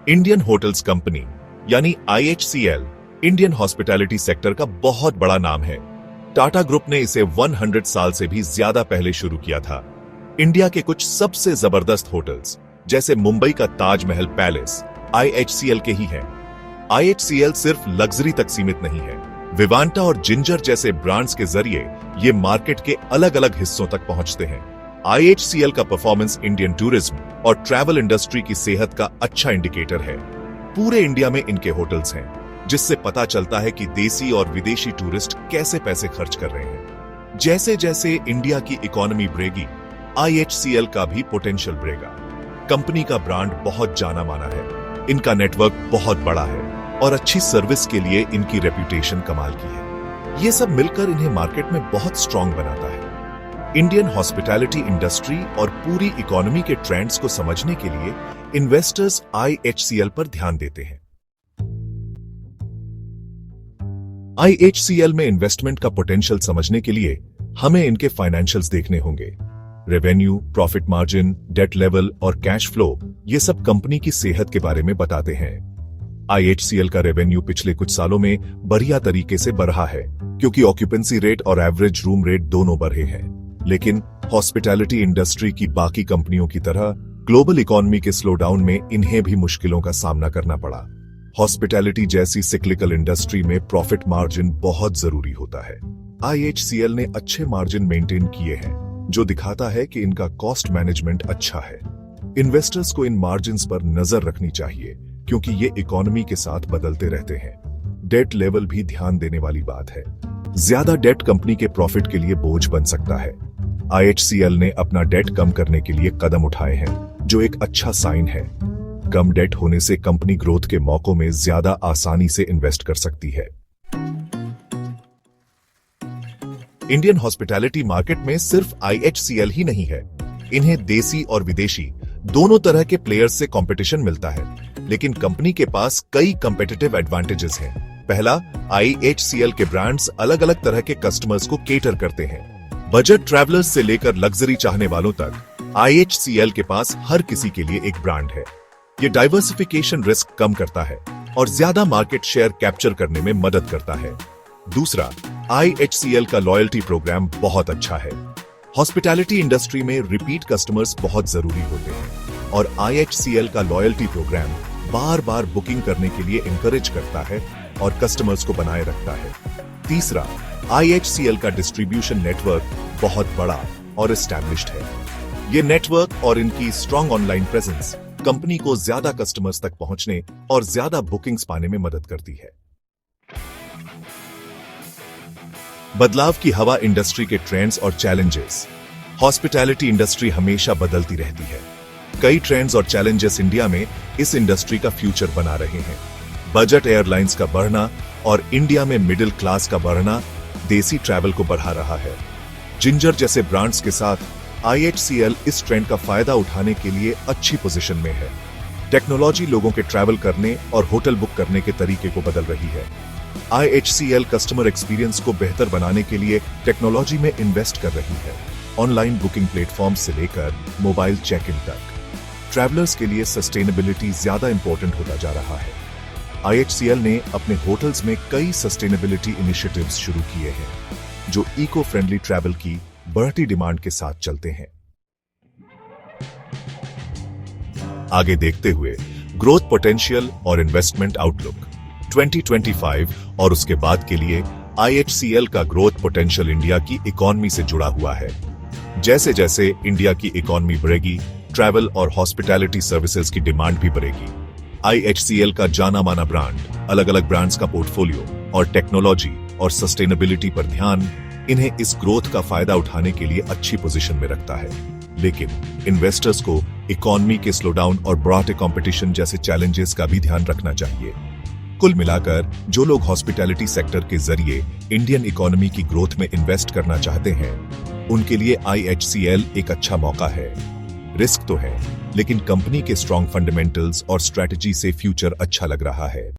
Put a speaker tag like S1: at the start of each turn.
S1: Indian hotels company यानी IHCL Indian hospitality sector का बहुत बड़ा नाम है। टाटा ग्रुप ने इसे 100 साल से भी ज्यादा पहले शुरू किया था। इंडिया के कुछ सबसे जबरदस्त होटल्स जैसे मुंबई का ताजमहल पैलेस IHCL के ही हैं। IHCL सिर्फ लग्जरी तक सीमित नहीं है। विवांटा और जिंजर जैसे ब्रांड्स के जरिए ये मार्केट के अलग अलग हिस्सों तक पहुंचते हैं। IHCL का परफॉर्मेंस इंडियन टूरिज्म और ट्रैवल इंडस्ट्री की सेहत का अच्छा इंडिकेटर है। पूरे इंडिया में इनके होटल्स हैं, जिससे पता चलता है कि देसी और विदेशी टूरिस्ट कैसे पैसे खर्च कर रहे हैं। जैसे जैसे इंडिया की इकोनॉमी बढ़ेगी, IHCL का भी पोटेंशियल बढ़ेगा। कंपनी का ब्रांड बहुत जाना माना है, इनका नेटवर्क बहुत बड़ा है और अच्छी सर्विस के लिए इनकी रेपुटेशन कमाल की है। ये सब मिलकर इन्हें मार्केट में बहुत स्ट्रांग बनाता है। इंडियन हॉस्पिटैलिटी इंडस्ट्री और पूरी इकोनॉमी के ट्रेंड्स को समझने के लिए इन्वेस्टर्स IHCL पर ध्यान देते हैं। IHCL में इन्वेस्टमेंट का पोटेंशियल समझने के लिए हमें इनके फाइनेंशियल्स देखने होंगे। Revenue, profit margin, debt level और कैश फ्लो, ये सब कंपनी की सेहत के बारे में बताते हैं। IHCL का रेवेन्यू पिछले कुछ सालों में बढ़िया तरीके से बढ़ा है, क्योंकि ऑक्यूपेंसी रेट और एवरेज रूम रेट दोनों बढ़े हैं। लेकिन हॉस्पिटैलिटी इंडस्ट्री की बाकी कंपनियों की तरह ग्लोबल इकोनॉमी के स्लोडाउन में इन्हें भी मुश्किलों का सामना करना पड़ा। हॉस्पिटैलिटी जैसी सिक्लिकल इंडस्ट्री में प्रॉफिट मार्जिन बहुत जरूरी होता है। IHCL ने अच्छे मार्जिन मेंटेन किए हैं, जो दिखाता है कि इनका कॉस्ट मैनेजमेंट अच्छा है। इन्वेस्टर्स को इन मार्जिन्स पर नजर रखनी चाहिए, क्योंकि ये इकोनॉमी के साथ बदलते रहते हैं। डेट लेवल भी ध्यान देने वाली बात है। ज्यादा डेट कंपनी के प्रॉफिट के लिए बोझ बन सकता है। IHCL ने अपना डेट कम करने के लिए कदम उठाए हैं, जो एक अच्छा साइन है। कम डेट होने से कंपनी ग्रोथ के मौकों में ज्यादा आसानी से इन्वेस्ट कर सकती है। इंडियन हॉस्पिटैलिटी मार्केट में सिर्फ IHCL ही नहीं है, इन्हें देसी और विदेशी दोनों तरह के प्लेयर्स से कंपटीशन मिलता है। लेकिन कंपनी के पास कई कंपेटिटिव एडवांटेजेस हैं। पहला, IHCL के ब्रांड्स अलग अलग तरह के कस्टमर्स को केटर करते हैं। बजट ट्रैवलर्स से लेकर लग्जरी चाहने वालों तक IHCL के पास हर किसी के लिए एक ब्रांड है। ये डाइवर्सिफिकेशन रिस्क कम करता है और ज्यादा मार्केट शेयर कैप्चर करने में मदद करता है। दूसरा, IHCL का लॉयल्टी प्रोग्राम बहुत अच्छा है। हॉस्पिटैलिटी इंडस्ट्री में रिपीट कस्टमर्स बहुत जरूरी होते हैं और IHCL का लॉयल्टी प्रोग्राम बार बार बुकिंग करने के लिए इंकरेज करता है और कस्टमर्स को बनाए रखता है। तीसरा, IHCL का डिस्ट्रीब्यूशन नेटवर्क बहुत बड़ा और एस्टैब्लिश्ड है। ये नेटवर्क और इनकी स्ट्रांग ऑनलाइन प्रेजेंस कंपनी को ज्यादा कस्टमर्स तक पहुंचने और ज्यादा बुकिंग्स पाने में मदद करती है। बदलाव की हवा इंडस्ट्री के ट्रेंड्स और चैलेंजेस। हॉस्पिटैलिटी इंडस्ट्री हमेशा बदलती रहती है। कई ट्रेंड्स और चैलेंजेस इंडिया में इस इंडस्ट्री का फ्यूचर बना रहे हैं। बजट एयरलाइंस का बढ़ना और इंडिया में मिडिल क्लास का बढ़ना देसी ट्रैवल को बढ़ा रहा है। जिंजर जैसे ब्रांड्स के साथ IHCL इस ट्रेंड का फायदा उठाने के लिए अच्छी पोजीशन में है। टेक्नोलॉजी लोगों के ट्रैवल करने और होटल बुक करने के तरीके को बदल रही है। IHCL कस्टमर एक्सपीरियंस को बेहतर बनाने के लिए टेक्नोलॉजी में इन्वेस्ट कर रही है। ऑनलाइन बुकिंग प्लेटफॉर्म से लेकर मोबाइल चेक इन तक ट्रैवलर्स के लिए सस्टेनेबिलिटी ज्यादा इंपॉर्टेंट होता जा रहा है। IHCL ने अपने होटल्स में कई सस्टेनेबिलिटी इनिशिएटिव्स शुरू किए हैं, जो इको फ्रेंडली ट्रैवल की बढ़ती डिमांड के साथ चलते हैं। आगे देखते हुए ग्रोथ पोटेंशियल और इन्वेस्टमेंट आउटलुक 2025 और उसके बाद के लिए IHCL का ग्रोथ पोटेंशियल इंडिया की इकोनॉमी से जुड़ा हुआ है। जैसे जैसे इंडिया की इकोनॉमी बढ़ेगी, ट्रैवल और हॉस्पिटैलिटी सर्विसेज की डिमांड भी बढ़ेगी। IHCL का जाना माना ब्रांड, अलग अलग ब्रांड्स का पोर्टफोलियो और टेक्नोलॉजी और सस्टेनेबिलिटी पर ध्यान इन्हें इस ग्रोथ का फायदा उठाने के लिए अच्छी पोजीशन में रखता है। लेकिन इन्वेस्टर्स को इकोनॉमी के स्लोडाउन और बढ़ते कंपटीशन जैसे चैलेंजेस का भी ध्यान रखना चाहिए। कुल मिलाकर जो लोग हॉस्पिटैलिटी सेक्टर के जरिए इंडियन इकोनॉमी की ग्रोथ में इन्वेस्ट करना चाहते हैं, उनके लिए IHCL एक अच्छा मौका है। रिस्क तो है, लेकिन कंपनी के स्ट्रॉन्ग फंडामेंटल्स और स्ट्रेटजी से फ्यूचर अच्छा लग रहा है।